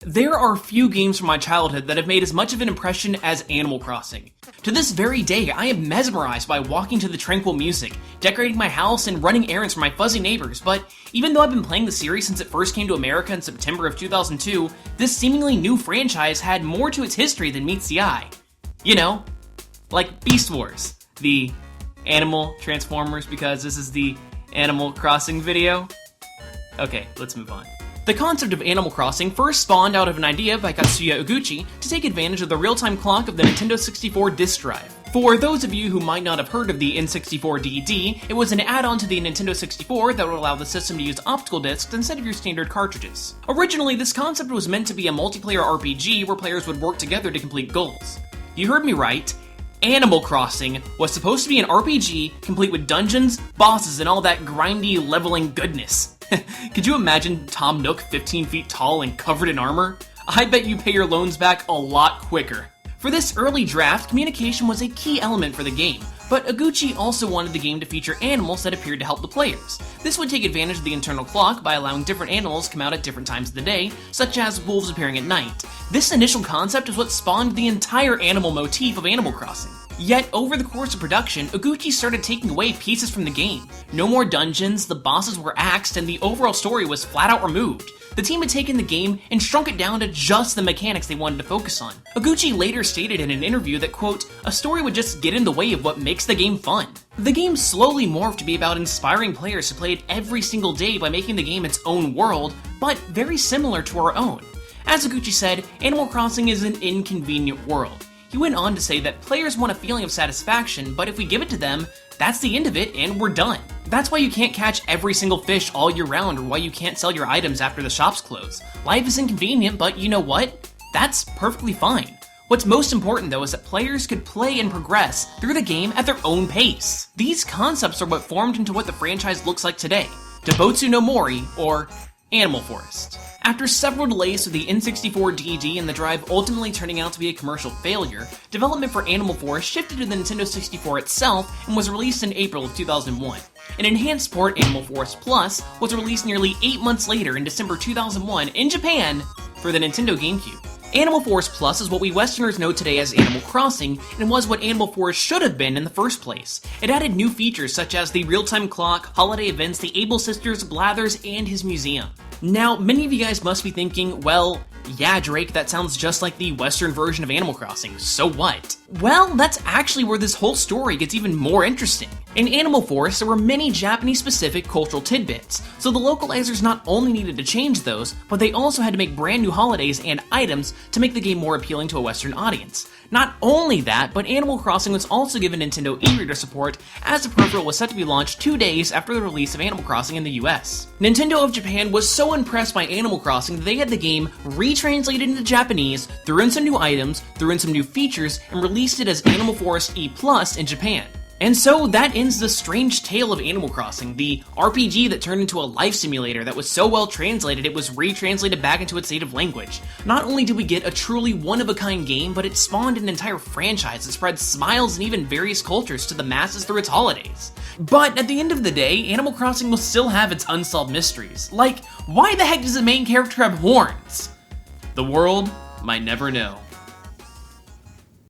There are few games from my childhood that have made as much of an impression as Animal Crossing. To this very day, I am mesmerized by walking to the tranquil music, decorating my house, and running errands for my fuzzy neighbors, but even though I've been playing the series since it first came to America in September of 2002, this seemingly new franchise had more to its history than meets the eye. You know, like Beast Wars, the Animal Transformers, because this is the Animal Crossing video. Okay, let's move on. The concept of Animal Crossing first spawned out of an idea by Katsuya Oguchi to take advantage of the real-time clock of the Nintendo 64 disk drive. For those of you who might not have heard of the N64DD, it was an add-on to the Nintendo 64 that would allow the system to use optical discs instead of your standard cartridges. Originally, this concept was meant to be a multiplayer RPG where players would work together to complete goals. You heard me right. Animal Crossing was supposed to be an RPG complete with dungeons, bosses, and all that grindy leveling goodness. Could you imagine Tom Nook 15 feet tall and covered in armor? I bet you pay your loans back a lot quicker. For this early draft, communication was a key element for the game, but Oguchi also wanted the game to feature animals that appeared to help the players. This would take advantage of the internal clock by allowing different animals to come out at different times of the day, such as wolves appearing at night. This initial concept is what spawned the entire animal motif of Animal Crossing. Yet, over the course of production, Oguchi started taking away pieces from the game. No more dungeons, the bosses were axed, and the overall story was flat out removed. The team had taken the game and shrunk it down to just the mechanics they wanted to focus on. Oguchi later stated in an interview that, quote, "A story would just get in the way of what makes the game fun." The game slowly morphed to be about inspiring players to play it every single day by making the game its own world, but very similar to our own. As Oguchi said, Animal Crossing is an inconvenient world. He went on to say that players want a feeling of satisfaction, but if we give it to them, that's the end of it and we're done. That's why you can't catch every single fish all year round, or why you can't sell your items after the shops close. Life is inconvenient, but you know what? That's perfectly fine. What's most important though is that players could play and progress through the game at their own pace. These concepts are what formed into what the franchise looks like today, Dobotsu no Mori, or Animal Forest. After several delays to the N64DD and the drive ultimately turning out to be a commercial failure, development for Animal Forest shifted to the Nintendo 64 itself and was released in April of 2001. An enhanced port, Animal Forest Plus, was released nearly 8 months later in December 2001 in Japan for the Nintendo GameCube. Animal Forest Plus is what we Westerners know today as Animal Crossing, and was what Animal Forest should have been in the first place. It added new features such as the real-time clock, holiday events, the Able Sisters, Blathers, and his museum. Now, many of you guys must be thinking, well, yeah, Drake, that sounds just like the Western version of Animal Crossing, so what? Well, that's actually where this whole story gets even more interesting. In Animal Forest, there were many Japanese-specific cultural tidbits, so the localizers not only needed to change those, but they also had to make brand new holidays and items to make the game more appealing to a Western audience. Not only that, but Animal Crossing was also given Nintendo e-reader support, as the peripheral was set to be launched 2 days after the release of Animal Crossing in the US. Nintendo of Japan was so impressed by Animal Crossing that they had the game retranslated into Japanese, threw in some new items, threw in some new features, and released it as Animal Forest E+ in Japan. And so that ends the strange tale of Animal Crossing, the RPG that turned into a life simulator that was so well translated it was retranslated back into its native language. Not only did we get a truly one-of-a-kind game, but it spawned an entire franchise that spread smiles and even various cultures to the masses through its holidays. But at the end of the day, Animal Crossing will still have its unsolved mysteries. Like, why the heck does the main character have horns? The world might never know.